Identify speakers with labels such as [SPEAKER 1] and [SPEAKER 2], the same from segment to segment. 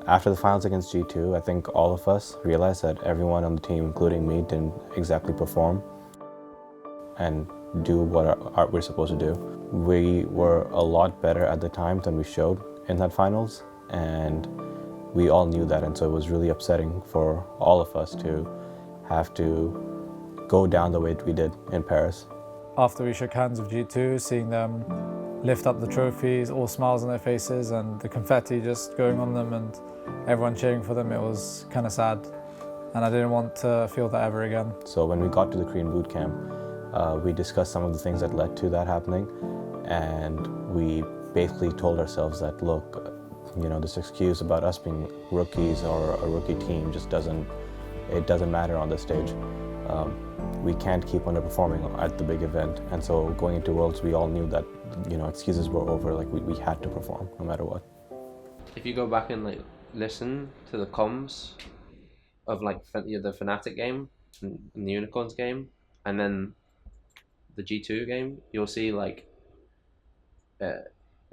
[SPEAKER 1] After the finals against G2, I think all of us realized that everyone on the team, including me, didn't exactly perform and do what we're supposed to do. We were a lot better at the time than we showed in that finals, and we all knew that, and so it was really upsetting for all of us to have to go down the way we did in Paris.
[SPEAKER 2] After we shook hands with G2, seeing them lift up the trophies, all smiles on their faces, and the confetti just going on them and everyone cheering for them, it was kind of sad. And I didn't want to feel that ever again. So
[SPEAKER 1] when we got to the Korean boot camp, we discussed some of the things that led to that happening, and we basically told ourselves that, look, this excuse about us being rookies or a rookie team just doesn't matter on this stage. We can't keep underperforming at the big event, and so going into Worlds, we all knew that excuses were over. Like we had to perform no matter what.
[SPEAKER 3] If you go back and listen to the comms of the Fnatic game and the Unicorns game, and then the G2 game, you'll see in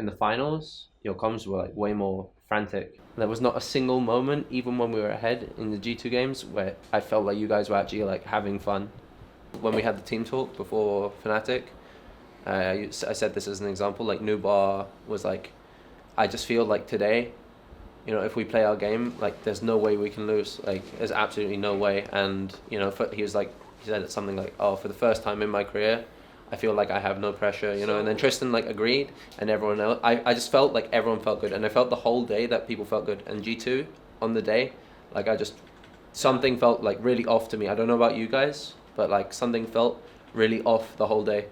[SPEAKER 3] the finals, your comms were way more frantic. There was not a single moment, even when we were ahead in the G2 games, where I felt like you guys were actually having fun. When we had the team talk before Fnatic, I said this as an example, Nubar was I just feel like today, if we play our game, there's no way we can lose. There's absolutely no way. And, he said something oh, for the first time in my career, I feel like I have no pressure, and then Tristan agreed, and everyone else, I just felt like everyone felt good, and I felt the whole day that people felt good. And G2, on the day, something felt really off to me. I don't know about you guys, but something felt really off the whole day.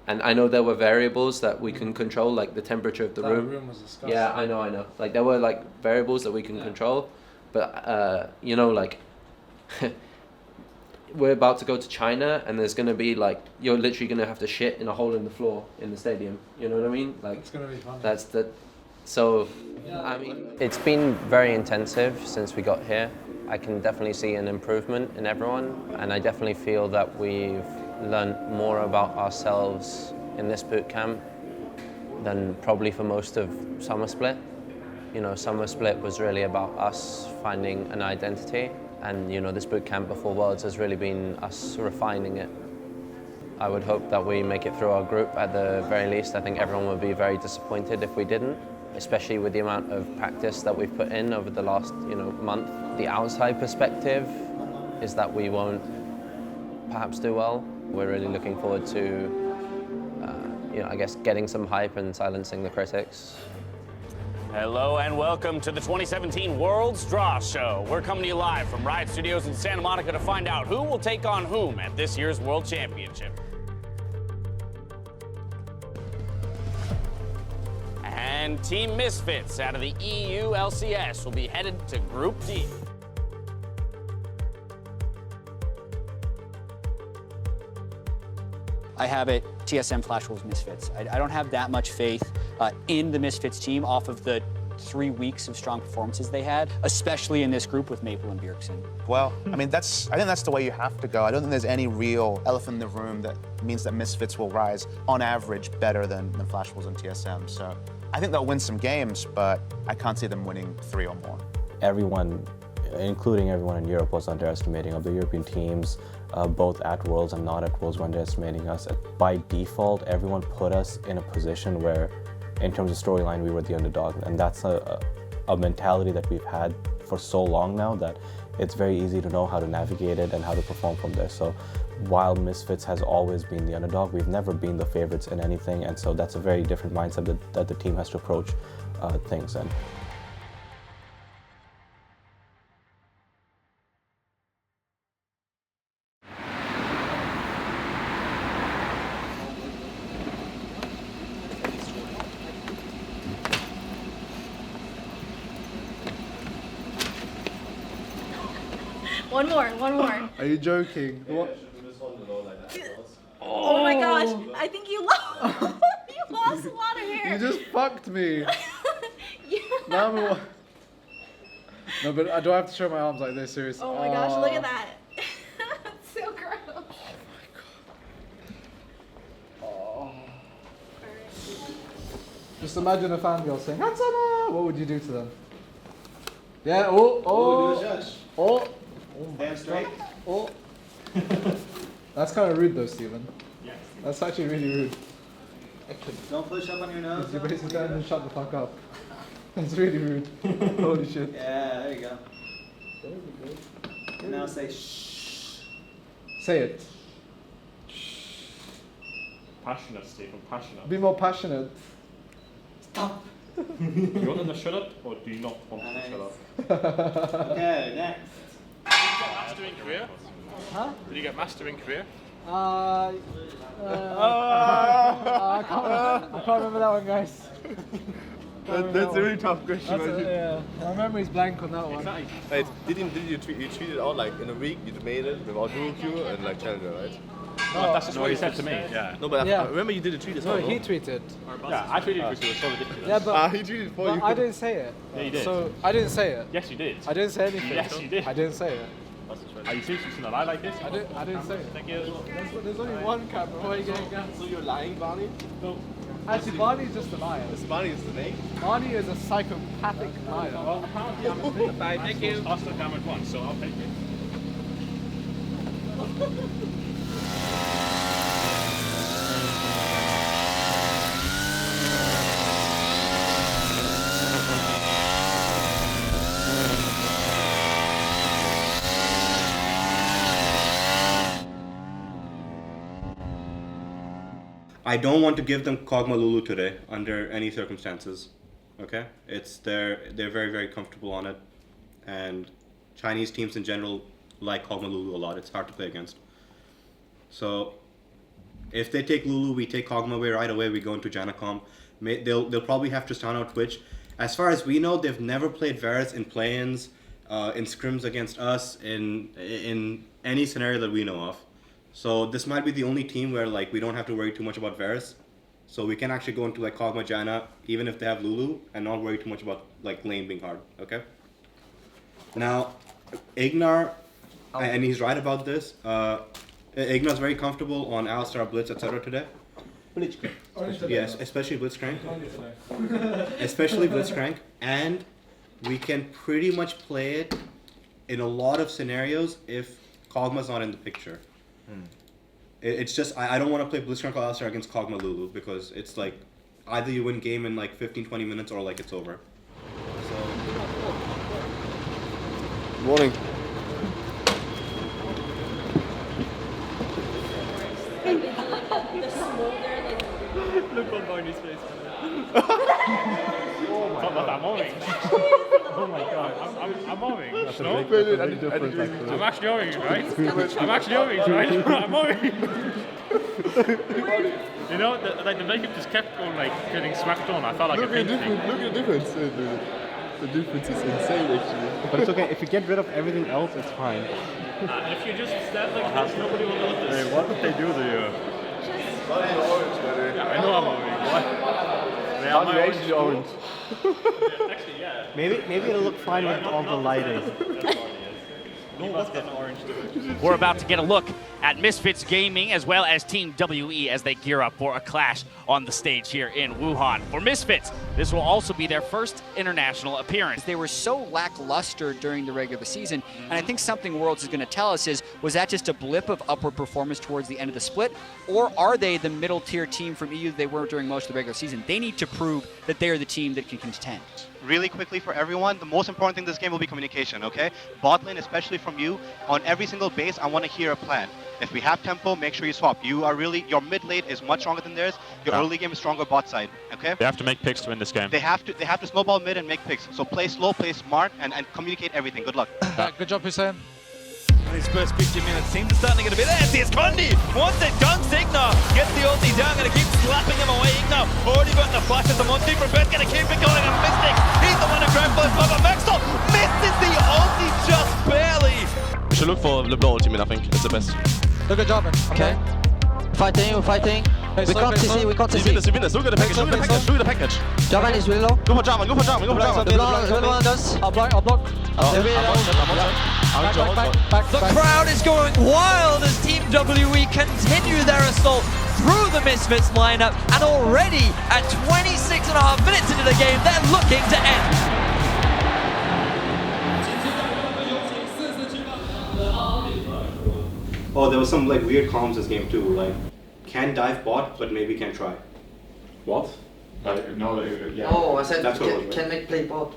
[SPEAKER 3] And I know there were variables that we can control, the temperature of the room.
[SPEAKER 2] That room was disgusting.
[SPEAKER 3] Yeah, I know. There were variables that we can control, but we're about to go to China, and there's gonna be you're literally gonna have to shit in a hole in the floor in the stadium. You know what I mean?
[SPEAKER 2] It's gonna be fun.
[SPEAKER 3] That's the. So, I mean, it's been very intensive since we got here. I can definitely see an improvement in everyone, and I definitely feel that we've learned more about ourselves in this boot camp than probably for most of Summer Split. Summer Split was really about us finding an identity, and this boot camp before Worlds has really been us refining it. I would hope that we make it through our group at the very least. I think everyone would be very disappointed if we didn't, especially with the amount of practice that we've put in over the last month. The outside perspective is that we won't perhaps do well. We're really looking forward to I guess getting some hype and silencing the critics.
[SPEAKER 4] Hello and welcome to the 2017 World's Draw Show. We're coming to you live from Riot Studios in Santa Monica to find out who will take on whom at this year's World Championship. And Team Misfits out of the EU LCS will be headed to Group D.
[SPEAKER 5] I have it TSM Flash Wolves Misfits. I don't have that much faith in the Misfits team off of the 3 weeks of strong performances they had, especially in this group with Maple and Bjergsen.
[SPEAKER 6] Well, I think that's the way you have to go. I don't think there's any real elephant in the room that means that Misfits will rise, on average, better than Flash Wolves and TSM. So I think they'll win some games, but I can't see them winning 3 or more.
[SPEAKER 1] Everyone, including everyone in Europe, was underestimating of the European teams. Both at Worlds and not at Worlds were underestimating us. By default, everyone put us in a position where, in terms of storyline, we were the underdog. And that's a mentality that we've had for so long now that it's very easy to know how to navigate it and how to perform from there. So while Misfits has always been the underdog, we've never been the favorites in anything. And so that's a very different mindset that the team has to approach things in.
[SPEAKER 7] One more.
[SPEAKER 8] Are you joking? What?
[SPEAKER 7] Oh my gosh, I think you lost. You lost a lot of hair.
[SPEAKER 8] You just fucked me.
[SPEAKER 7] Yeah.
[SPEAKER 8] Now I'm No, but I do have to show my arms like this, seriously.
[SPEAKER 7] Oh my gosh, look at that. That's so gross.
[SPEAKER 8] Oh. Just imagine a fangirl saying, Hatsana! What would you do to them? Yeah, oh.
[SPEAKER 6] Hands straight.
[SPEAKER 8] Oh. That's kind of rude though, Steven. Yeah. That's actually really rude.
[SPEAKER 9] Don't push up on your nose.
[SPEAKER 8] You basically tell him to shut the fuck up. That's really rude. Holy shit.
[SPEAKER 9] Yeah, there you go. And now say shh.
[SPEAKER 8] Say it.
[SPEAKER 10] Passionate, Stephen, passionate.
[SPEAKER 8] Be more passionate.
[SPEAKER 9] Stop.
[SPEAKER 10] Do you want them to shut up, or do you not want them to shut up?
[SPEAKER 9] Okay, next.
[SPEAKER 10] Did you get master in career?
[SPEAKER 2] Huh?
[SPEAKER 10] Did you get master in career?
[SPEAKER 2] I can't remember that one, guys.
[SPEAKER 11] That's a really tough question.
[SPEAKER 2] Yeah, my memory's blank on that one.
[SPEAKER 10] Exactly.
[SPEAKER 11] Like, did you tweet it out like in a week? You made it without dual queue and like challenger, right?
[SPEAKER 10] No, that's just what he said to me. Yeah.
[SPEAKER 11] No, but
[SPEAKER 2] Yeah.
[SPEAKER 11] I remember you did a tweet as
[SPEAKER 2] No,
[SPEAKER 11] well.
[SPEAKER 2] he tweeted.
[SPEAKER 10] Yeah, I tweeted because it was so ridiculous.
[SPEAKER 2] Yeah, but,
[SPEAKER 11] he tweeted for you.
[SPEAKER 2] but I didn't say it.
[SPEAKER 10] Yeah, you did.
[SPEAKER 2] So I didn't say it.
[SPEAKER 10] Yes, you did.
[SPEAKER 2] I didn't say anything.
[SPEAKER 10] Yes, you did.
[SPEAKER 2] I didn't say it.
[SPEAKER 10] Are you seriously saying that I like this?
[SPEAKER 2] I didn't say it.
[SPEAKER 10] Thank you.
[SPEAKER 2] There's only one camera. Why are you getting gas?
[SPEAKER 11] So you're lying, Barney?
[SPEAKER 10] No.
[SPEAKER 2] Actually, Barney's just a liar.
[SPEAKER 11] This Barney is the name.
[SPEAKER 2] Barney is a psychopathic liar.
[SPEAKER 10] Well, apparently I'm a bit bad. Thank you. I still damage once, so I'll take it.
[SPEAKER 12] I don't want to give them Kog'Maw Lulu today under any circumstances. Okay, they're very, very comfortable on it, and Chinese teams in general like Kog'Maw Lulu a lot. It's hard to play against. So if they take Lulu, we take Kog'Maw away right away. We go into Janacom. They'll probably have Tristana or Twitch. As far as we know, they've never played Varus in play-ins, in scrims against us, in any scenario that we know of. So this might be the only team where like we don't have to worry too much about Varus. So we can actually go into like Kog'Maw Janna, even if they have Lulu, and not worry too much about like lane being hard. Okay. Now, Ignar, and he's right about this. Ignar's very comfortable on Alistar, Blitz, etc. today.
[SPEAKER 9] Blitzcrank.
[SPEAKER 12] Yes, especially Blitzcrank. Especially Blitzcrank, and we can pretty much play it in a lot of scenarios if Kog'Maw's not in the picture. It's just I don't want to play Blitzcrank Alistar against Kog'Maw Lulu because it's like either you win game in like 15-20 minutes or like it's over. So.
[SPEAKER 11] Morning.
[SPEAKER 10] Look on Barney's face. I'm owing. Oh my god, I'm owing.
[SPEAKER 11] That's a big difference, actually.
[SPEAKER 10] I'm actually owing, right? I'm actually owing, right? I'm owing. You know, the makeup just kept going like getting smacked on. I felt like
[SPEAKER 11] Look at the difference. The difference is insane, actually.
[SPEAKER 1] But it's okay. If you get rid of everything else, it's fine.
[SPEAKER 10] If you just stand like this, nobody will notice.
[SPEAKER 11] Hey, what did they do to you?
[SPEAKER 10] Yeah, I know I'm owing. What?
[SPEAKER 11] How do you actually orange?
[SPEAKER 10] Actually, yeah.
[SPEAKER 1] Maybe it'll look fine with all the lighting.
[SPEAKER 4] We're about to get a look at Misfits Gaming as well as Team WE as they gear up for a clash on the stage here in Wuhan. For Misfits, this will also be their first international appearance.
[SPEAKER 5] They were so lackluster during the regular season, and I think something Worlds is going to tell us is, was that just a blip of upward performance towards the end of the split, or are they the middle tier team from EU that they were during most of the regular season? They need to prove that they are the team that can contend.
[SPEAKER 6] Really quickly for everyone, the most important thing this game will be communication, okay? Bot lane, especially from you, on every single base, I want to hear a plan. If we have tempo, make sure you swap. Your mid lane is much stronger than theirs. Your early game is stronger bot side, okay?
[SPEAKER 10] They have to make picks to win this game.
[SPEAKER 6] They have to snowball mid and make picks. So play slow, play smart, and communicate everything. Good luck.
[SPEAKER 2] Good job, Hussein.
[SPEAKER 13] His first 15 minutes seem to starting to get a bit antsy. It's Condi. Once it dunks, Ignar gets the ulti down. Gonna keep slapping him away. Ignar already got the flash at the Monty from Beth. Gonna keep it going on Mystic. He's the one who grabbed first blood, but Maxwell misses the ulti just barely.
[SPEAKER 11] We should look for the blow ultimate, I think. It's the best.
[SPEAKER 2] Look at Jarvan. Okay.
[SPEAKER 14] Fighting, we're fighting. We can't CC, we can't CC.
[SPEAKER 11] We win this. Look at the package, look at the package, look at the package.
[SPEAKER 14] Jarvan is really low.
[SPEAKER 11] Go for Jarvan, go for Jarvan, go for Jarvan.
[SPEAKER 14] The blue one does.
[SPEAKER 2] I'll block.
[SPEAKER 13] The crowd is going wild as Team WE continue their assault through the Misfits lineup, and already at 26.5 minutes into the game, they're looking to end.
[SPEAKER 12] Oh, there was some like weird comms this game too. Like, can dive bot, but maybe can try.
[SPEAKER 10] What? Yeah.
[SPEAKER 15] Oh, I said
[SPEAKER 12] That's what it was,
[SPEAKER 15] can
[SPEAKER 12] right?
[SPEAKER 15] make play bot.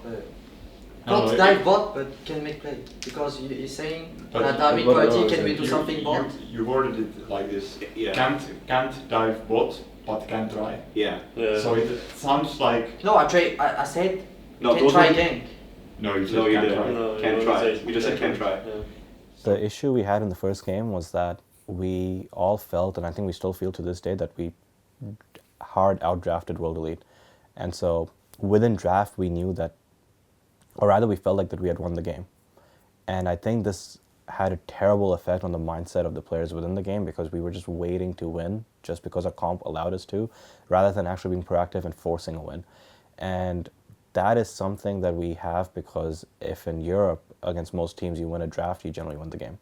[SPEAKER 10] No,
[SPEAKER 15] Not dive bot, but can make play. Because you're saying that diving quality, can we do something bot?
[SPEAKER 10] You worded it like this.
[SPEAKER 12] Yeah.
[SPEAKER 10] Can't dive bot, but can try.
[SPEAKER 12] Yeah.
[SPEAKER 10] So it sounds like.
[SPEAKER 15] No, I said
[SPEAKER 12] No,
[SPEAKER 15] can
[SPEAKER 12] those
[SPEAKER 15] try
[SPEAKER 12] were-
[SPEAKER 15] gank.
[SPEAKER 10] No, you said
[SPEAKER 12] No, you
[SPEAKER 10] can't
[SPEAKER 12] didn't.
[SPEAKER 10] try.
[SPEAKER 11] No,
[SPEAKER 12] Can
[SPEAKER 11] you
[SPEAKER 12] try.
[SPEAKER 11] didn't say-
[SPEAKER 12] You just said can try.
[SPEAKER 11] Yeah.
[SPEAKER 1] The issue we had in the first game was that we all felt, and I think we still feel to this day, that we hard outdrafted World Elite. And so within draft, we knew that, or rather we felt like that we had won the game. And I think this had a terrible effect on the mindset of the players within the game because we were just waiting to win just because our comp allowed us to, rather than actually being proactive and forcing a win. And that is something that we have because if in Europe, against most teams, you win a draft, you generally win the game.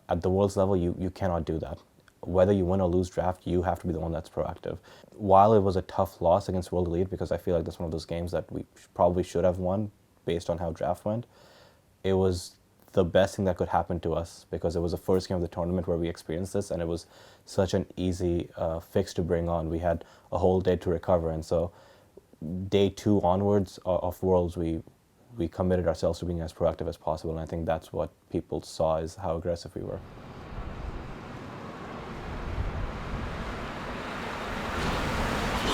[SPEAKER 1] At the Worlds level, you cannot do that. Whether you win or lose draft, you have to be the one that's proactive. While it was a tough loss against World Elite, because I feel like that's one of those games that we probably should have won based on how draft went, it was the best thing that could happen to us because it was the first game of the tournament where we experienced this, and it was such an easy fix to bring on. We had a whole day to recover, and so day 2 onwards of Worlds, we committed ourselves to being as proactive as possible, and I think that's what people saw is how aggressive we were.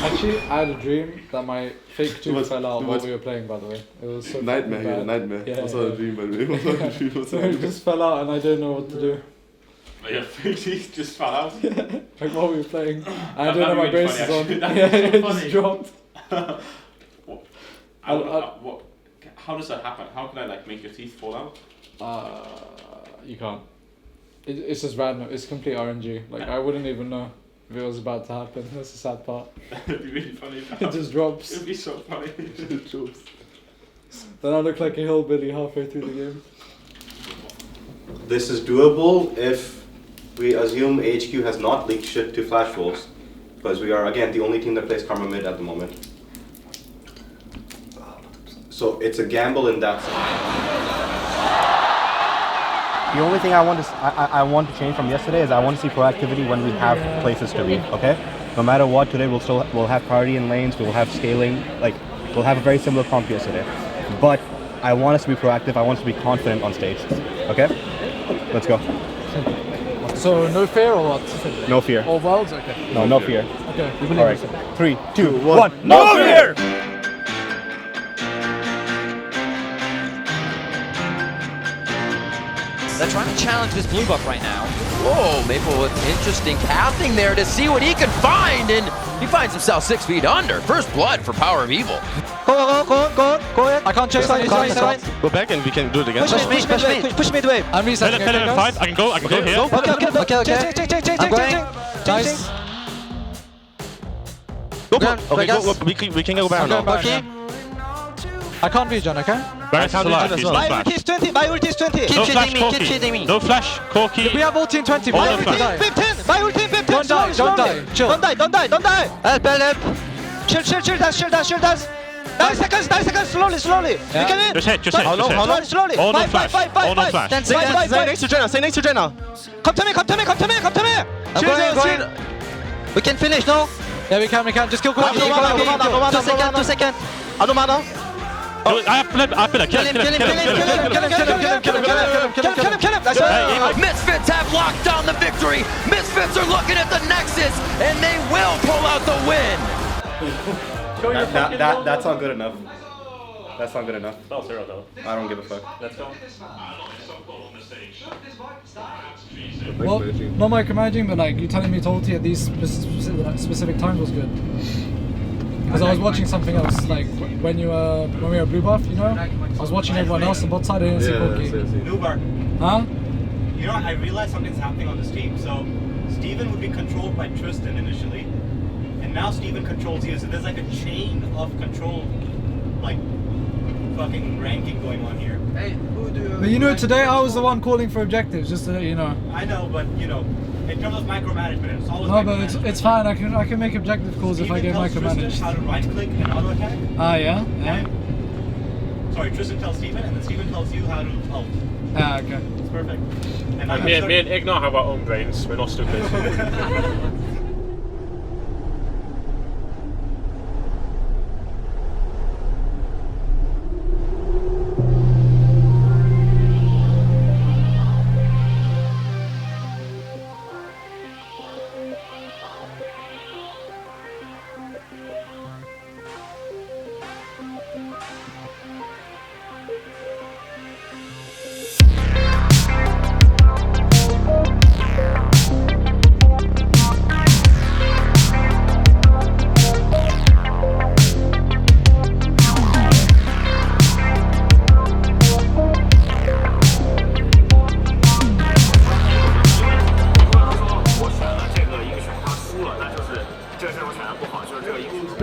[SPEAKER 8] Actually, I had a dream that my fake 2 fell out while we were playing, by the way. It was so
[SPEAKER 11] Nightmare,
[SPEAKER 8] bad.
[SPEAKER 11] yeah, nightmare.
[SPEAKER 8] Yeah,
[SPEAKER 11] What's not a dream, by the way? What's not a dream? What's
[SPEAKER 8] So
[SPEAKER 11] not a
[SPEAKER 8] it
[SPEAKER 11] dream?
[SPEAKER 8] just fell out and I didn't know what to do.
[SPEAKER 10] Your fake teeth just fell out.
[SPEAKER 8] Like while we were playing. And I
[SPEAKER 10] That'd
[SPEAKER 8] didn't have
[SPEAKER 10] be
[SPEAKER 8] my
[SPEAKER 10] really
[SPEAKER 8] braces
[SPEAKER 10] funny,
[SPEAKER 8] on.
[SPEAKER 10] actually. That'd
[SPEAKER 8] Yeah,
[SPEAKER 10] be so
[SPEAKER 8] it
[SPEAKER 10] funny.
[SPEAKER 8] just dropped.
[SPEAKER 10] What? How does that happen? How can I like make your teeth fall out?
[SPEAKER 8] You can't. It's just random. It's complete RNG. Like I wouldn't even know if it was about to happen. That's the sad part.
[SPEAKER 10] It'd be really funny.
[SPEAKER 8] It just drops.
[SPEAKER 10] It'd be so funny.
[SPEAKER 11] It drops.
[SPEAKER 8] Then I look like a hillbilly halfway through the game.
[SPEAKER 12] This is doable if we assume HQ has not leaked shit to Flash Wolves, because we are again the only team that plays Karma mid at the moment. So it's a gamble in that sense.
[SPEAKER 6] The only thing I want to change from yesterday is I want to see proactivity when we have places to be. Okay, no matter what, today we'll have priority in lanes. We will have scaling. Like we'll have a very similar comp yesterday, but I want us to be proactive. I want us to be confident on stage. Okay, let's go.
[SPEAKER 8] So no fear or what?
[SPEAKER 6] No fear.
[SPEAKER 8] Or Worlds? Okay.
[SPEAKER 6] No fear.
[SPEAKER 8] Okay. We
[SPEAKER 6] All right.
[SPEAKER 8] believe
[SPEAKER 6] 3, 2, 1.
[SPEAKER 8] No fear!
[SPEAKER 16] They're trying to challenge this blue buff right now. Whoa, Maple with interesting pathing there to see what he can find, and he finds himself 6 feet under. First blood for Power of Evil.
[SPEAKER 14] Go ahead. I can't chase.
[SPEAKER 11] Go back and we can do it again.
[SPEAKER 14] Push midway.
[SPEAKER 8] I'm resetting.
[SPEAKER 10] Let him fight. I can go here.
[SPEAKER 14] Okay. I'm going.
[SPEAKER 8] Nice.
[SPEAKER 11] We can go back now.
[SPEAKER 14] Okay.
[SPEAKER 8] I can't be John, okay?
[SPEAKER 10] Barrett's alive. He's not
[SPEAKER 14] My
[SPEAKER 10] flash.
[SPEAKER 14] ulti is 20. My ulti is 20.
[SPEAKER 10] No flash, Corky. No flash, Corky.
[SPEAKER 8] We have ulti in 20.
[SPEAKER 10] All
[SPEAKER 8] My
[SPEAKER 10] the
[SPEAKER 8] ulti
[SPEAKER 10] flash.
[SPEAKER 8] die.
[SPEAKER 14] 15. My ulti 15.
[SPEAKER 8] Don't die, don't die. Chill.
[SPEAKER 14] Don't die. Help. Shield us. 9 seconds. Slowly. You can win.
[SPEAKER 10] Just hit.
[SPEAKER 14] Slowly.
[SPEAKER 10] All no
[SPEAKER 14] Five.
[SPEAKER 10] flash. All no flash.
[SPEAKER 14] 10 seconds.
[SPEAKER 11] Stay next to Jenna. Stay next to Jenna.
[SPEAKER 14] Come to me. I'm going. We can finish, no?
[SPEAKER 8] Yeah, we can. Just kill Corky.
[SPEAKER 14] 2 seconds.
[SPEAKER 11] I don't matter.
[SPEAKER 10] I have pillar. Kill him.
[SPEAKER 16] Misfits have locked down the victory. Misfits are looking at the Nexus, and they will pull out the win.
[SPEAKER 12] That's not good enough. That's not good enough.
[SPEAKER 10] Oh, 0 though.
[SPEAKER 12] I don't give a fuck.
[SPEAKER 10] Let's go.
[SPEAKER 8] Well, not micromanaging, but like you telling me to ulti at these specific times was good. Because I was watching something else, like when we were blue buff, you know? I was watching everyone else on bot side, I didn't see Corky.
[SPEAKER 17] Nubar.
[SPEAKER 8] Huh?
[SPEAKER 17] You know, I realized something's happening on this team. So, Steven would be controlled by Tristan initially, and now Steven controls you. So there's like a chain of control, like fucking ranking going on here.
[SPEAKER 15] Hey, who do you...
[SPEAKER 8] But you know, today I was the one calling for objectives, just to let you know.
[SPEAKER 17] I know, but you know, in terms of micromanagement, it's always
[SPEAKER 8] No, but it's fine. I can make objective calls if I get micromanaged.
[SPEAKER 17] Tristan how to right click and auto attack.
[SPEAKER 8] Ah, yeah.
[SPEAKER 17] Sorry, Tristan tells Steven, and then Steven tells you how to ult.
[SPEAKER 8] Ah, okay.
[SPEAKER 17] It's perfect.
[SPEAKER 10] And me and Ignar have our own brains. We're not stupid.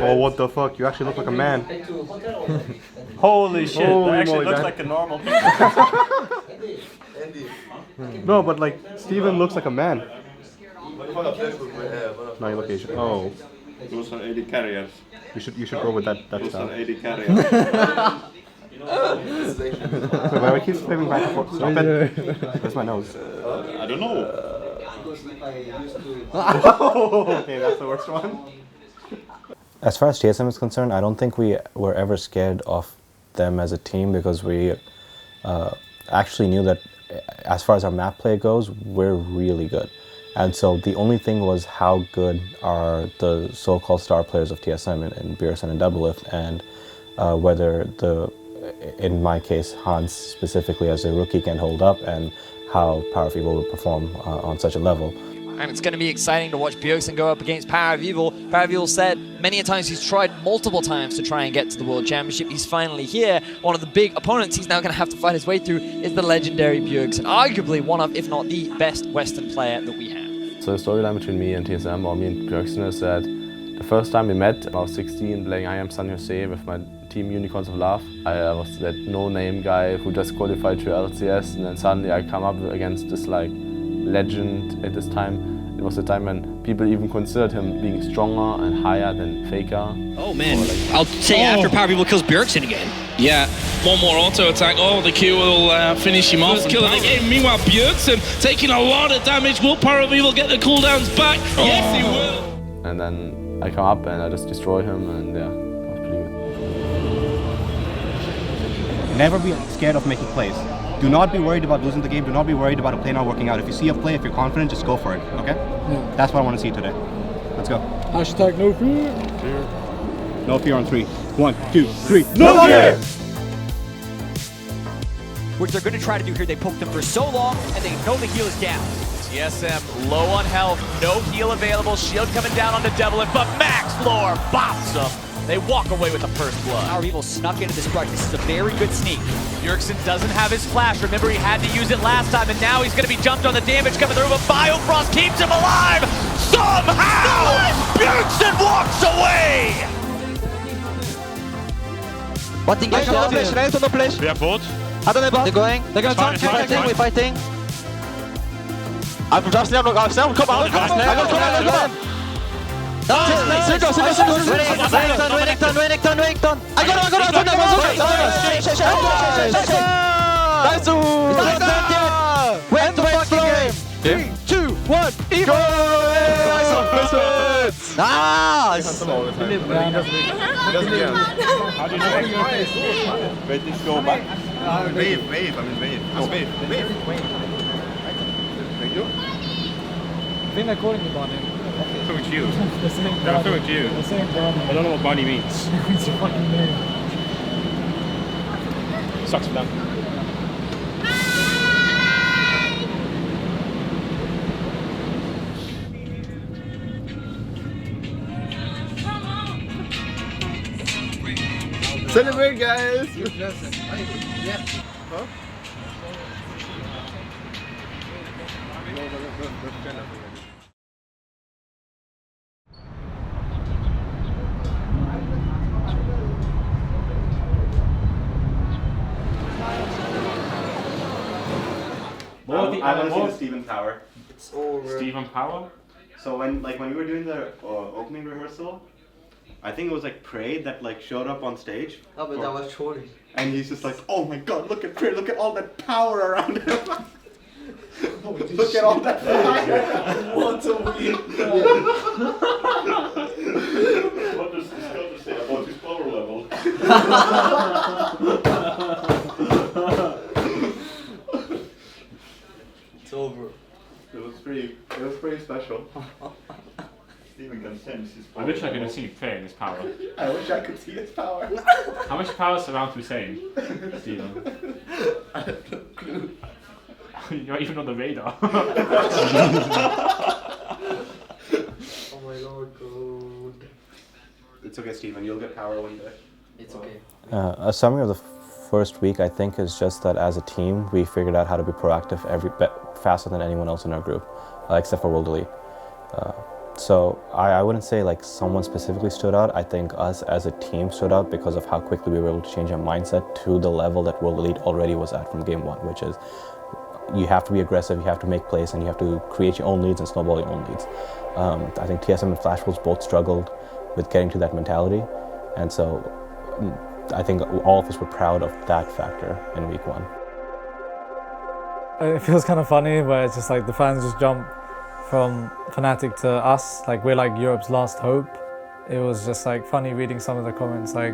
[SPEAKER 11] Oh, what the fuck? You actually look like a man.
[SPEAKER 10] Holy shit,
[SPEAKER 11] Holy
[SPEAKER 10] that actually
[SPEAKER 11] moly,
[SPEAKER 10] looks
[SPEAKER 11] man.
[SPEAKER 10] like a normal
[SPEAKER 11] No, but like, Steven looks like a man. No, you look Asian. Oh.
[SPEAKER 10] Those are 80 carriers.
[SPEAKER 11] You should go with that
[SPEAKER 10] Those
[SPEAKER 11] style.
[SPEAKER 10] are 80 carriers.
[SPEAKER 11] Wait, why keeps flipping back and forth? Stop it. Where's my nose?
[SPEAKER 10] I don't know.
[SPEAKER 11] Okay, that's the worst one.
[SPEAKER 1] As far as TSM is concerned, I don't think we were ever scared of them as a team because we actually knew that as far as our map play goes, we're really good. And so the only thing was how good are the so-called star players of TSM in Beerson and Doublelift, and whether in my case, Hans specifically as a rookie can hold up, and how Power of Evil will perform on such a level.
[SPEAKER 18] And it's going to be exciting to watch Bjergsen go up against Power of Evil. Power of Evil said many a times he's tried multiple times to try and get to the World Championship. He's finally here. One of the big opponents he's now going to have to fight his way through is the legendary Bjergsen, arguably one of, if not the best Western player that we have.
[SPEAKER 19] So the storyline between me and TSM, or me and Bjergsen, is that the first time we met, I was 16, playing I Am San Jose with my team Unicorns of Love. I was that no-name guy who just qualified to LCS, and then suddenly I come up against this like legend at this time. It was the time when people even considered him being stronger and higher than Faker.
[SPEAKER 20] Oh man, I'll say after Power People kills Bjergsen again.
[SPEAKER 21] Yeah, one more auto attack. Oh, the Q will finish him off. First kill of the game. Meanwhile, Bjergsen taking a lot of damage. Will Power of Evil get the cooldowns back? Oh. Yes, he will.
[SPEAKER 19] And then I come up and I just destroy him, and yeah, that was pretty good.
[SPEAKER 22] Never be scared of making plays. Do not be worried about losing the game. Do not be worried about a play not working out. If you see a play, if you're confident, just go for it, okay?
[SPEAKER 8] Yeah.
[SPEAKER 22] That's what I want to see today. Let's go.
[SPEAKER 8] Hashtag no fear.
[SPEAKER 22] No fear on 3. 1, 2, 3.
[SPEAKER 8] No fear!
[SPEAKER 5] Which they're going to try to do here. They poked them for so long, and they know the heal is down.
[SPEAKER 4] TSM low on health, no heal available, shield coming down onto Doublelift, but Max Floor bops them. They walk away with the first blood.
[SPEAKER 5] Power of Evil snuck into this brush. This is a very good sneak.
[SPEAKER 4] Bjergsen doesn't have his flash. Remember, he had to use it last time, and now he's going to be jumped on the damage coming through, but Biofrost keeps him alive! Somehow! Bjergsen walks away!
[SPEAKER 14] What thing? No flash, no flash.
[SPEAKER 10] We have both.
[SPEAKER 14] I don't know. They're going. They're going to tank. We're fighting. I'm just now. Come on. Come on. Wellington. I got it. 3, 2, 1, Evo! Nice!
[SPEAKER 11] How do you know? Wait, just go back. Wave. I mean wave. Wave. Thank you.
[SPEAKER 8] I think they're calling you Barney.
[SPEAKER 10] Talking to you.
[SPEAKER 8] They're saying
[SPEAKER 10] They're talking to you.
[SPEAKER 8] They're saying Barney.
[SPEAKER 10] I don't know what Barney means.
[SPEAKER 8] It's your fucking name.
[SPEAKER 10] Sucks for them.
[SPEAKER 11] Celebrate, guys!
[SPEAKER 8] Yeah.
[SPEAKER 11] Huh?
[SPEAKER 12] I want to see the Steven Power.
[SPEAKER 10] It's over. Steven Power?
[SPEAKER 12] So when we were doing the opening rehearsal, I think it was like Prey that like showed up on stage.
[SPEAKER 15] Oh, but that was trolling.
[SPEAKER 12] And he's just like, oh my god, look at Prey, look at all that power around him. Look at all that fire.
[SPEAKER 10] What a weird What does this got to say about his power level?
[SPEAKER 15] It's over.
[SPEAKER 12] It was pretty special.
[SPEAKER 10] Steven can sense his power. I wish I could have seen Prey in his power.
[SPEAKER 12] I wish I could see his power.
[SPEAKER 10] How much power surrounds Hussein, Steven?
[SPEAKER 12] I have no clue.
[SPEAKER 10] You're not even on the radar.
[SPEAKER 15] Oh my lord, God.
[SPEAKER 12] It's okay, Steven, you'll get power one day.
[SPEAKER 15] It's okay.
[SPEAKER 1] A summary of the first week, I think, is just that as a team, we figured out how to be proactive faster than anyone else in our group, except for World Elite. So I wouldn't say like someone specifically stood out. I think us as a team stood out because of how quickly we were able to change our mindset to the level that World Elite already was at from game one, which is you have to be aggressive, you have to make plays, and you have to create your own leads and snowball your own leads. I think TSM and Flash Wolves both struggled with getting to that mentality, and so I think all of us were proud of that factor in week one.
[SPEAKER 2] It feels kind of funny where it's just like the fans just jump from Fnatic to us, like we're like Europe's last hope. It was just like funny reading some of the comments like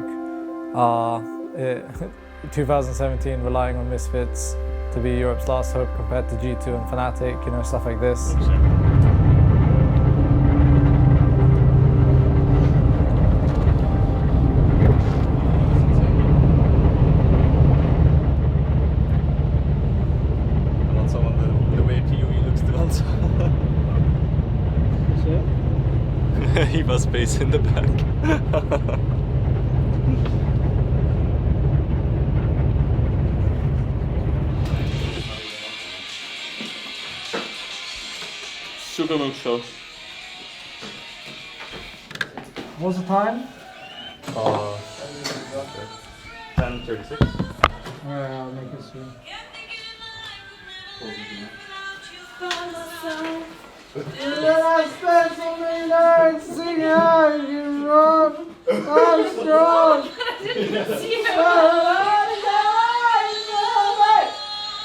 [SPEAKER 2] 2017 relying on Misfits to be Europe's last hope compared to G2 and Fnatic, you know, stuff like this.
[SPEAKER 3] He was space in the back.
[SPEAKER 10] Sugar milk show.
[SPEAKER 8] What's the time?
[SPEAKER 10] 10:36.
[SPEAKER 8] Alright, I'll make it soon. Then I spent so many nights singing how you run. I'm strong.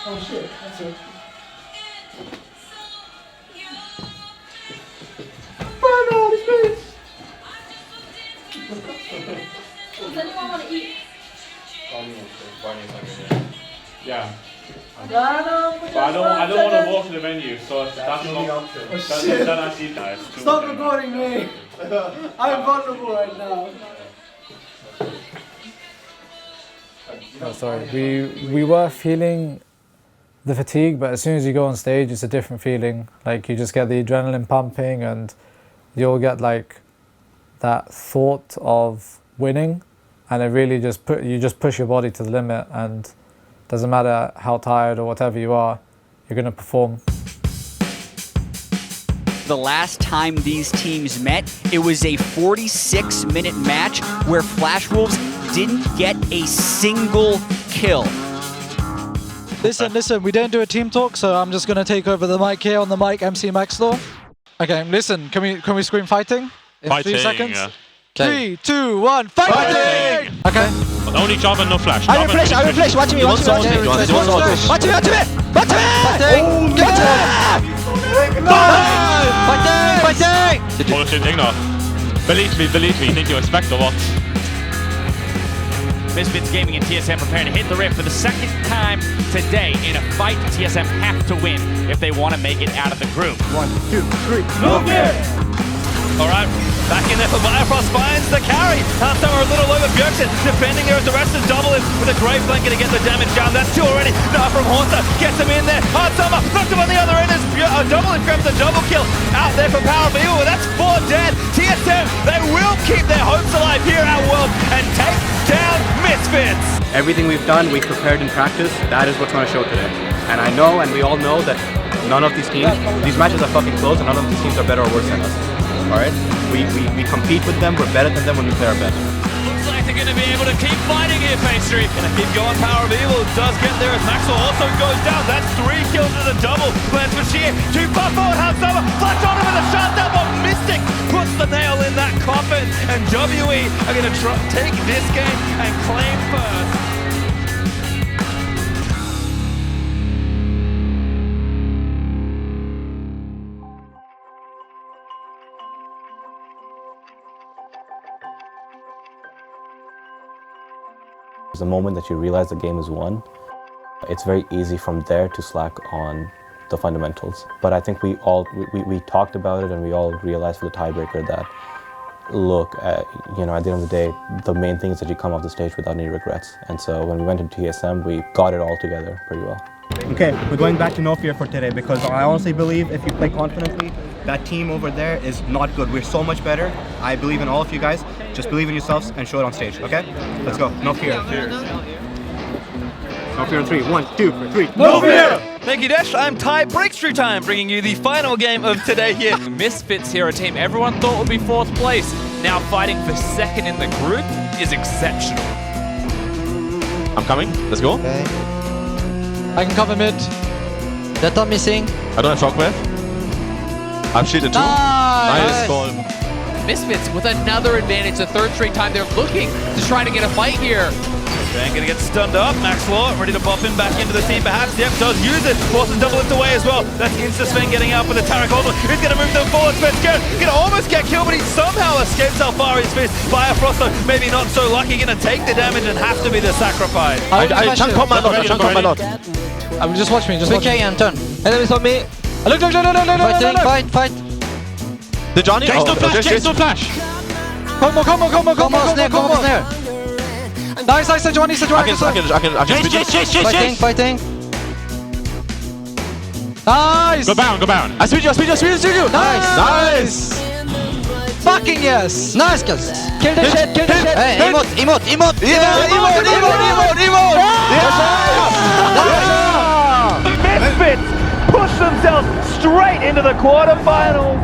[SPEAKER 8] Oh shit, that's it. Finally, bitch!
[SPEAKER 7] Does anyone want to eat?
[SPEAKER 10] Yeah. But I don't want to walk to the venue, so that's not actually nice.
[SPEAKER 8] Stop recording me! I'm vulnerable right now.
[SPEAKER 2] Oh, sorry. We were feeling the fatigue, but as soon as you go on stage, it's a different feeling. Like you just get the adrenaline pumping, and you'll get like that thought of winning, and it really just push your body to the limit, and doesn't matter how tired or whatever you are, you're going to perform.
[SPEAKER 5] The last time these teams met, it was a 46-minute match where Flash Wolves didn't get a single kill.
[SPEAKER 8] Listen, we don't do a team talk, so I'm just going to take over the mic here on the mic, MC Maxlaw. Okay, listen, can we scream fighting? In
[SPEAKER 10] Fighting,
[SPEAKER 8] 3 seconds?
[SPEAKER 10] yeah.
[SPEAKER 8] 3, 2, 1, fighting! Okay.
[SPEAKER 10] Only job and no flash.
[SPEAKER 14] I will flash, watch me. Watch me.
[SPEAKER 8] Fighting!
[SPEAKER 10] Bullshit, Ignar. Believe me, you think you expect a lot.
[SPEAKER 4] Misfits Gaming and TSM preparing to hit the rift for the second time today in a fight TSM have to win if they want to make it out of the group.
[SPEAKER 14] 1, 2, 3,
[SPEAKER 4] move it! Alright, back in there for Bifrost finds the carry. Halftime are a little low, but Bjergsen defending there as the rest is double in with a great flank to get the damage down. That's two already. Now from Haunter, gets him in there. Hardsummer knocked him on the other end as double and grabs the double kill. Out there for Power of Evil, that's 4 dead. TSM, they will keep their hopes alive here at World and take down Misfits.
[SPEAKER 22] Everything we've done, we've prepared in practice. That is what's going to show today. And I know, and we all know that none of these teams, these matches are fucking close, and none of these teams are better or worse than us. Alright? We compete with them, we're better than them when we play our best.
[SPEAKER 21] Looks like they're going to be able to keep fighting here, Pastry. Gonna keep going. Power of Evil does get there as Maxwell also goes down. That's 3 kills to the double. Lands for Sheer. Too far forward. Hugs over. Flash on him with a shutdown, but Mystic puts the nail in that coffin. And WE are going to take this game and claim first.
[SPEAKER 1] The moment that you realize the game is won, it's very easy from there to slack on the fundamentals. But I think we talked about it and we all realized for the tiebreaker that, look, at the end of the day, the main thing is that you come off the stage without any regrets. And so when we went into TSM, we got it all together pretty well.
[SPEAKER 22] Okay, we're going back to no fear for today because I honestly believe if you play confidently, that team over there is not good. We're so much better. I believe in all of you guys. Just believe in yourselves and show it on stage, okay? Let's go. No fear. No fear in 3. 1, 2, 3.
[SPEAKER 21] No fear! Thank you, Dash. I'm Ty Breakthrough Time, bringing you the final game of today here. Misfits here, a team everyone thought would be 4th place. Now fighting for 2nd in the group is exceptional.
[SPEAKER 9] I'm coming. Let's go.
[SPEAKER 14] Okay. I can cover mid. That top missing.
[SPEAKER 9] I don't have shockwave. I'm shielded too. Nice call.
[SPEAKER 13] Misfits with another advantage, the 3rd straight time they're looking to try to get a fight here.
[SPEAKER 21] Van gonna get stunned up. Maxwell ready to bop him back into the team perhaps. Yep, does use it. Forces double lift away as well. That's Insta-Sven getting out for the Tarek Holden. He's gonna move them forward. Sven's gonna almost get killed, but he somehow escapes Alfari's fist. Firefrost though, maybe not so lucky. Gonna take the damage and have to be the sacrifice.
[SPEAKER 14] I chunk on my lot.
[SPEAKER 2] Just watch me, just watch me.
[SPEAKER 14] and turn. Enemies on me.
[SPEAKER 2] Look.
[SPEAKER 14] Fight.
[SPEAKER 9] The Johnny?
[SPEAKER 21] Chase no flash, chase no flash.
[SPEAKER 2] Come on,
[SPEAKER 14] snare.
[SPEAKER 2] Nice, Johnny.
[SPEAKER 9] I can
[SPEAKER 21] Chase.
[SPEAKER 14] Fighting.
[SPEAKER 2] Nice.
[SPEAKER 21] Go bound.
[SPEAKER 9] I speed you.
[SPEAKER 14] Nice.
[SPEAKER 2] Fucking yes.
[SPEAKER 14] Nice, guys.
[SPEAKER 2] Kill the shit.
[SPEAKER 14] Hey, emote.
[SPEAKER 21] Misfits push themselves straight into the quarterfinals.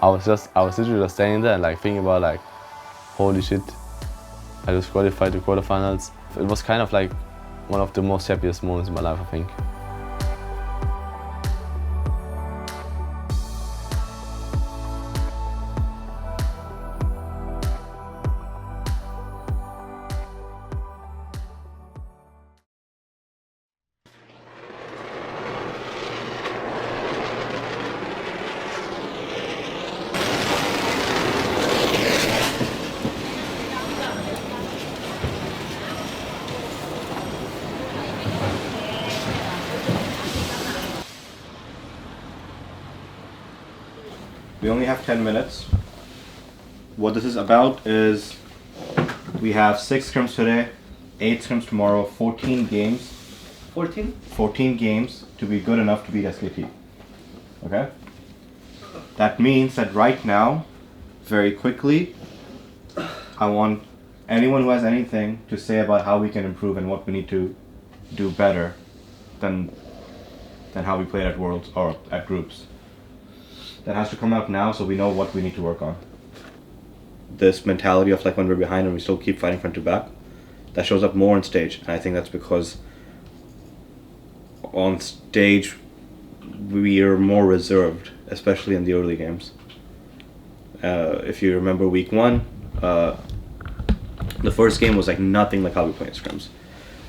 [SPEAKER 19] I was literally just standing there and like thinking about like, holy shit, I just qualified to quarterfinals. It was kind of like one of the most happiest moments in my life, I think.
[SPEAKER 12] We only have 10 minutes. What this is about is we have 6 scrims today, 8 scrims tomorrow, 14 games.
[SPEAKER 15] 14?
[SPEAKER 12] 14 games to be good enough to beat SKT. Okay? That means that right now, very quickly, I want anyone who has anything to say about how we can improve and what we need to do better than how we played at Worlds or at groups. That has to come out now so we know what we need to work on. This mentality of like when we're behind and we still keep fighting front to back, that shows up more on stage, and I think that's because on stage we are more reserved, especially in the early games. If you remember week 1, the first game was like nothing like how we play in scrims.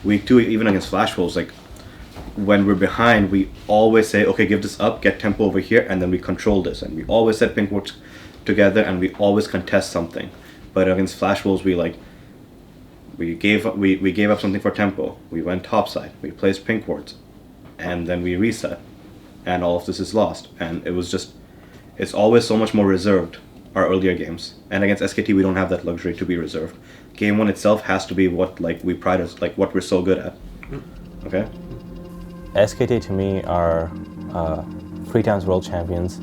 [SPEAKER 12] Week 2, even against Flash Wolves, like when we're behind, we always say, okay, give this up, get tempo over here, and then we control this. And we always set pink wards together, and we always contest something. But against Flash Wolves, we gave up something for tempo. We went topside, we placed pink wards, and then we reset, and all of this is lost. And it's always so much more reserved, our earlier games. And against SKT, we don't have that luxury to be reserved. Game 1 itself has to be what we pride us, like what we're so good at. Okay?
[SPEAKER 1] SKT to me are 3 times world champions,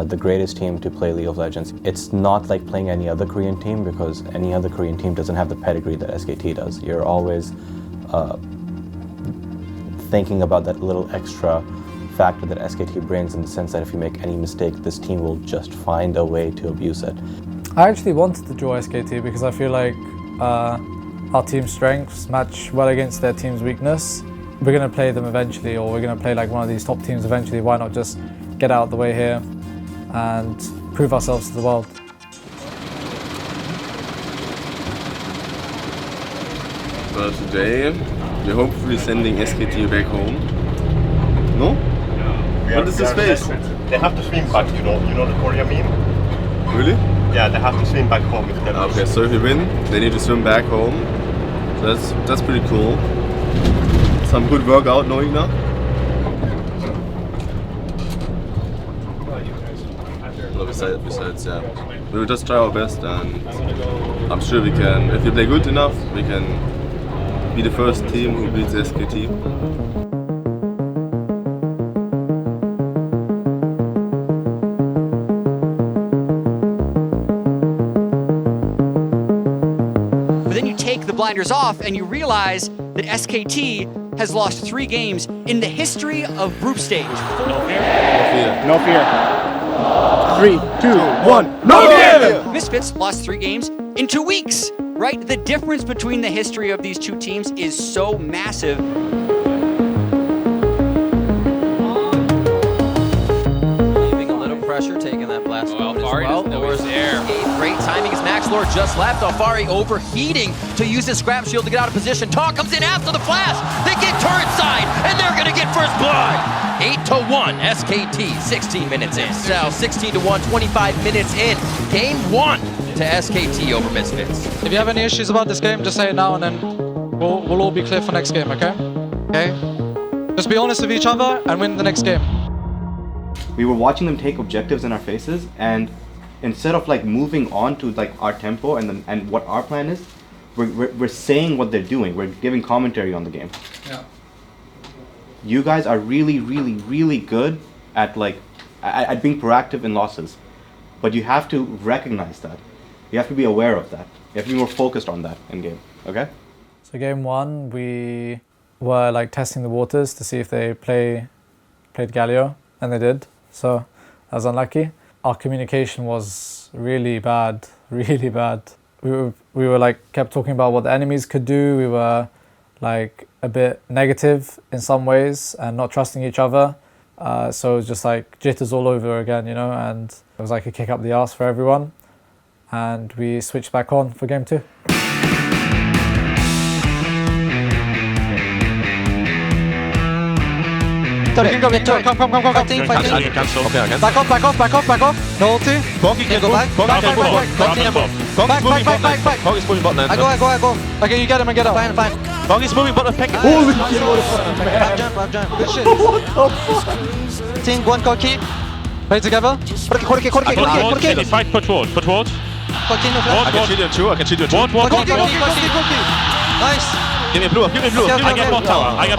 [SPEAKER 1] the greatest team to play League of Legends. It's not like playing any other Korean team because any other Korean team doesn't have the pedigree that SKT does. You're always thinking about that little extra factor that SKT brings in the sense that if you make any mistake, this team will just find a way to abuse it.
[SPEAKER 2] I actually wanted to draw SKT because I feel like our team's strengths match well against their team's weakness. We're going to play them eventually, or we're going to play like one of these top teams eventually. Why not just get out of the way here and prove ourselves to the world?
[SPEAKER 19] Well, today we're hopefully sending SKT back home. No? What is this face?
[SPEAKER 11] They have to swim back, you know the Korea meme?
[SPEAKER 19] Really?
[SPEAKER 11] Yeah, they have to swim back home.
[SPEAKER 19] Okay, so if we win, they need to swim back home. So that's pretty cool. Some good workout, knowing now. Well, besides, yeah, we will just try our best, and I'm sure we can. If we play good enough, we can be the first team who beats SKT.
[SPEAKER 5] Blinders off and you realize that SKT has lost 3 games in the history of group stage.
[SPEAKER 11] No fear. No fear. 3, 2, 1. No fear!
[SPEAKER 5] Misfits lost 3 games in 2 weeks, right? The difference between the history of these 2 teams is so massive.
[SPEAKER 18] Leaving a little pressure, taking that blast moment as well. Great timing as Max Lord just left. Alfari overheating to use his scrap shield to get out of position. Tar comes in after the flash. They get turret side, and they're going to get first blood. 8-1, SKT, 16 minutes in. So 16-1, 25 minutes in. Game 1 to SKT over Misfits.
[SPEAKER 8] If you have any issues about this game, just say it now, and then we'll all be clear for next game, okay? Okay? Just be honest with each other and win the next game.
[SPEAKER 22] We were watching them take objectives in our faces, and instead of like moving on to like our tempo and what our plan is, we're saying what they're doing. We're giving commentary on the game.
[SPEAKER 8] Yeah.
[SPEAKER 22] You guys are really, really, really good at like at being proactive in losses, but you have to recognize that. You have to be aware of that. You have to be more focused on that in game. Okay.
[SPEAKER 2] So game 1, we were like testing the waters to see if they played Galio, and they did. So I was unlucky. Our communication was really bad, really bad. We were like kept talking about what the enemies could do. We were like a bit negative in some ways and not trusting each other. So it was just like jitters all over again, you know, and it was like a kick up the arse for everyone. And we switched back on for game 2.
[SPEAKER 14] Come. Fighting.
[SPEAKER 9] Okay, I
[SPEAKER 14] Back off. No ulti.
[SPEAKER 9] Corky can go back. Corky is moving bot lane.
[SPEAKER 14] I go.
[SPEAKER 8] Okay, you get him and get out.
[SPEAKER 14] Fine.
[SPEAKER 9] Corky is moving bot lane.
[SPEAKER 11] Holy shit, what a
[SPEAKER 14] I've jump. Good shit. What the fuck? Ting, 1 Corky.
[SPEAKER 8] Play together.
[SPEAKER 14] Corky.
[SPEAKER 3] Fight, put ward.
[SPEAKER 14] Corky, no flash.
[SPEAKER 9] I can shield you too.
[SPEAKER 14] Corky. Nice.
[SPEAKER 3] Give me blue. I get bot tower. I go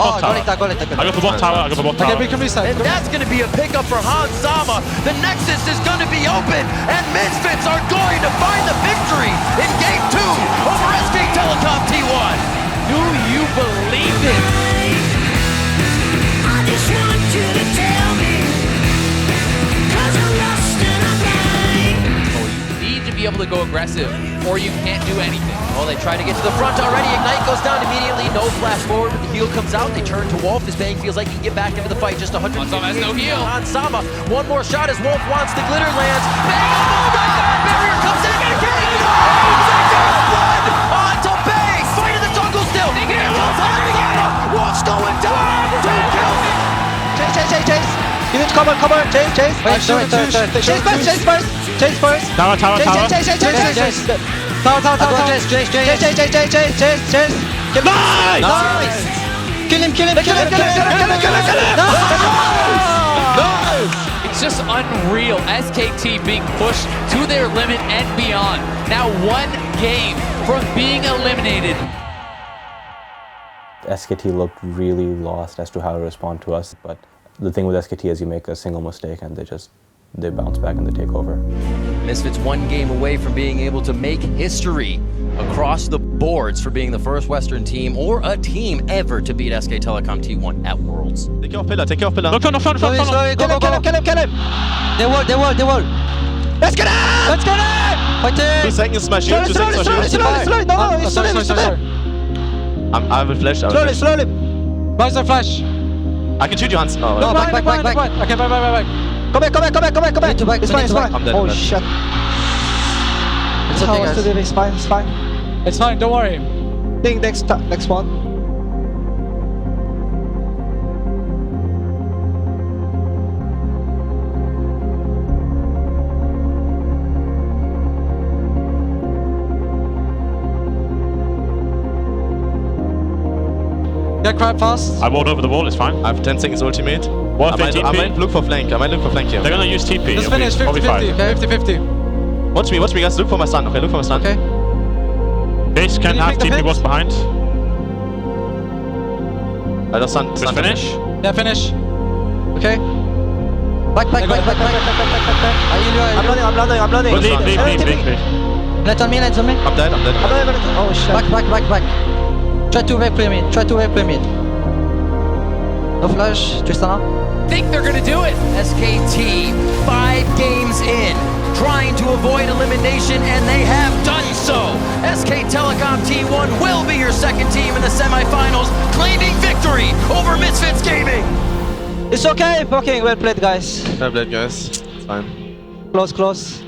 [SPEAKER 3] for bot tower.
[SPEAKER 8] Okay, we can reset.
[SPEAKER 18] And that's going to be a pickup for Hans Sama. The Nexus is going to be open, and Misfits are going to find the victory in Game 2 over SK Telecom T1. Do you believe it?
[SPEAKER 6] I just want you to tell me, 'cause I'm lost and I'm blind.
[SPEAKER 18] You need to be able to go aggressive, or you can't do anything. Oh, they try to get to the front already. Ignite goes down immediately. No flash forward, but the heal comes out. They turn to Wolf. This Bang feels like he can get back into the fight. Just 100.
[SPEAKER 13] Hansama has no heal.
[SPEAKER 18] Hansama. One more shot as Wolf wants the glitter lands. Bang on the barrier comes in. Blood onto Bang. Fight in the jungle still. Wolf's going down. 2 kills.
[SPEAKER 14] Chase. You need to cover. Chase. Chase first.
[SPEAKER 3] Tower.
[SPEAKER 14] Chase. Tower. Chase. Nice. Kill him.
[SPEAKER 13] It's just unreal. SKT being pushed to their limit and beyond. Now 1 game from being eliminated.
[SPEAKER 1] SKT looked really lost as to how to respond to us, but the thing with SKT is you make a single mistake and they bounce back and they take over.
[SPEAKER 16] Misfits one game away from being able to make history across the boards for being the first Western team or a team ever to beat SK Telecom T1 at Worlds.
[SPEAKER 9] Take your pillar, take your pillar.
[SPEAKER 3] Look on,
[SPEAKER 14] Slowly, go, go, go. Kill him. They wall. Let's get him! Let's get him! Fight it!
[SPEAKER 9] 2 seconds, smash you, 2 seconds, smash you.
[SPEAKER 14] Slowly. No, he's
[SPEAKER 8] sorry.
[SPEAKER 9] I will flash.
[SPEAKER 14] Slowly.
[SPEAKER 8] Where's the flash?
[SPEAKER 9] I can shoot you, Hans. Oh,
[SPEAKER 14] No, back.
[SPEAKER 8] Okay, back.
[SPEAKER 14] Come back. It's fine.
[SPEAKER 9] I'm dead.
[SPEAKER 14] Oh, shit. It's okay, guys. It's fine.
[SPEAKER 8] It's fine, don't worry.
[SPEAKER 14] Think next one.
[SPEAKER 8] Get crab fast.
[SPEAKER 3] I walled over the wall, it's fine.
[SPEAKER 9] I have 10 seconds ultimate.
[SPEAKER 3] What if they
[SPEAKER 9] I might
[SPEAKER 3] TP?
[SPEAKER 9] look for flank. I might look for flank here.
[SPEAKER 3] They're gonna use TP.
[SPEAKER 8] Let's
[SPEAKER 3] it'll be
[SPEAKER 8] finish
[SPEAKER 3] probably
[SPEAKER 8] 50-50.
[SPEAKER 3] fine.
[SPEAKER 8] 50-50.
[SPEAKER 9] Watch me, guys. Look for my stun. Okay, look for my stun.
[SPEAKER 14] Okay.
[SPEAKER 3] Base can
[SPEAKER 8] you
[SPEAKER 3] have
[SPEAKER 8] pick the
[SPEAKER 3] TP
[SPEAKER 8] hit?
[SPEAKER 3] what's behind.
[SPEAKER 9] I just stun.
[SPEAKER 3] Just finish.
[SPEAKER 8] Yeah, finish.
[SPEAKER 14] Okay. Back. I heal you.
[SPEAKER 9] I'm landing.
[SPEAKER 3] But leave.
[SPEAKER 14] Let's on me.
[SPEAKER 9] I'm dead.
[SPEAKER 14] Oh shit. Back. Try to wave play mid. No flash, Tristana.
[SPEAKER 13] Think they're gonna do it. SKT 5 games in, trying to avoid elimination, and they have done so. SK Telecom T1 will be your second team in the semifinals, claiming victory over Misfits Gaming.
[SPEAKER 14] It's okay. Okay, well played, guys.
[SPEAKER 9] Well played, guys. It's fine.
[SPEAKER 14] Close.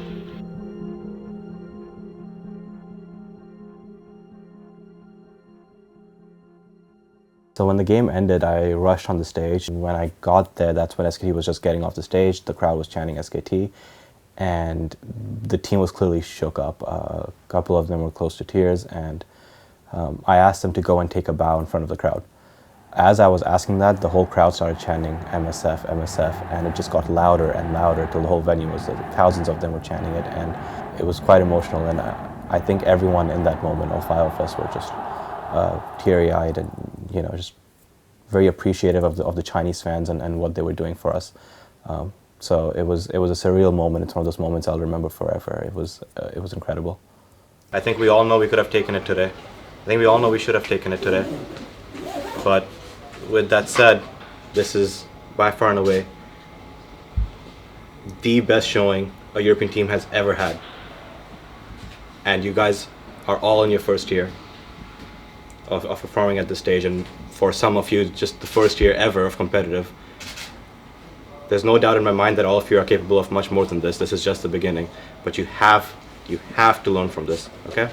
[SPEAKER 1] So when the game ended, I rushed on the stage, and when I got there, that's when SKT was just getting off the stage. The crowd was chanting SKT, and the team was clearly shook up. A couple of them were close to tears, and I asked them to go and take a bow in front of the crowd. As I was asking that, the whole crowd started chanting MSF, and it just got louder and louder till the whole venue was, thousands of them were chanting it, and it was quite emotional. And I think everyone in that moment, all 5 of us, were just teary-eyed and just very appreciative of the Chinese fans and what they were doing for us. So it was a surreal moment. It's one of those moments I'll remember forever. It was incredible.
[SPEAKER 12] I think we all know we could have taken it today. I think we all know we should have taken it today. But with that said, this is by far and away the best showing a European team has ever had. And you guys are all in your first year of performing at this stage, and for some of you, just the first year ever of competitive. There's no doubt in my mind that all of you are capable of much more than this. This is just the beginning, but you have to learn from this, okay?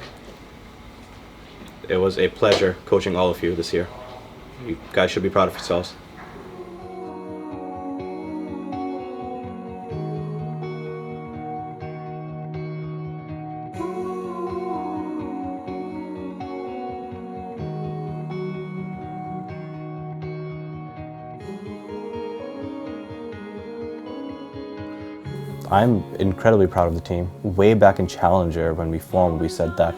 [SPEAKER 12] It was a pleasure coaching all of you this year. You guys should be proud of yourselves.
[SPEAKER 1] I'm incredibly proud of the team. Way back in Challenger, when we formed, we said that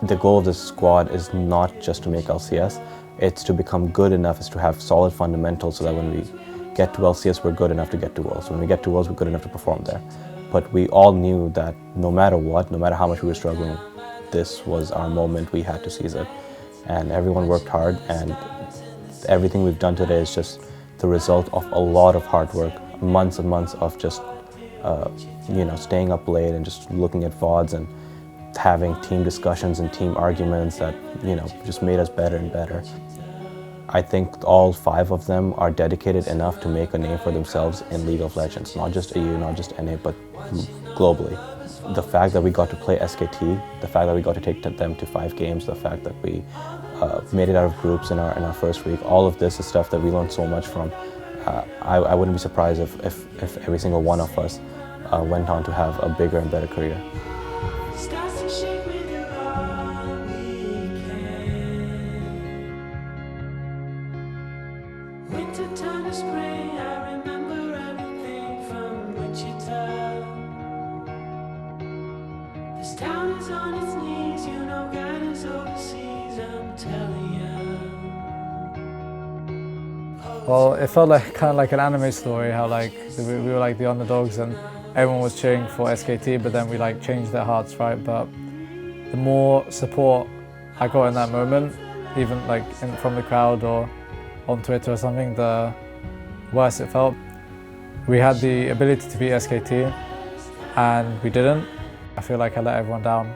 [SPEAKER 1] the goal of this squad is not just to make LCS, it's to become good enough, is to have solid fundamentals so that when we get to LCS, we're good enough to get to Worlds. When we get to Worlds, we're good enough to perform there. But we all knew that no matter what, no matter how much we were struggling, this was our moment. We had to seize it. And everyone worked hard, and everything we've done today is just the result of a lot of hard work, months and months of just staying up late and just looking at VODs and having team discussions and team arguments that, just made us better and better. I think all 5 of them are dedicated enough to make a name for themselves in League of Legends, not just EU, not just NA, but globally. The fact that we got to play SKT, the fact that we got to take them to 5 games, the fact that we made it out of groups in our first week, all of this is stuff that we learned so much from. I wouldn't be surprised if every single one of us went on to have a bigger and better career.
[SPEAKER 6] This town is on its knees, God is overseas, I'm telling ya.
[SPEAKER 2] Well, it felt like kind of like an anime story, how like we were like the underdogs and everyone was cheering for SKT, but then we like changed their hearts, right? But the more support I got in that moment, even like from the crowd or on Twitter or something, the worse it felt. We had the ability to beat SKT and we didn't. I feel like I let everyone down.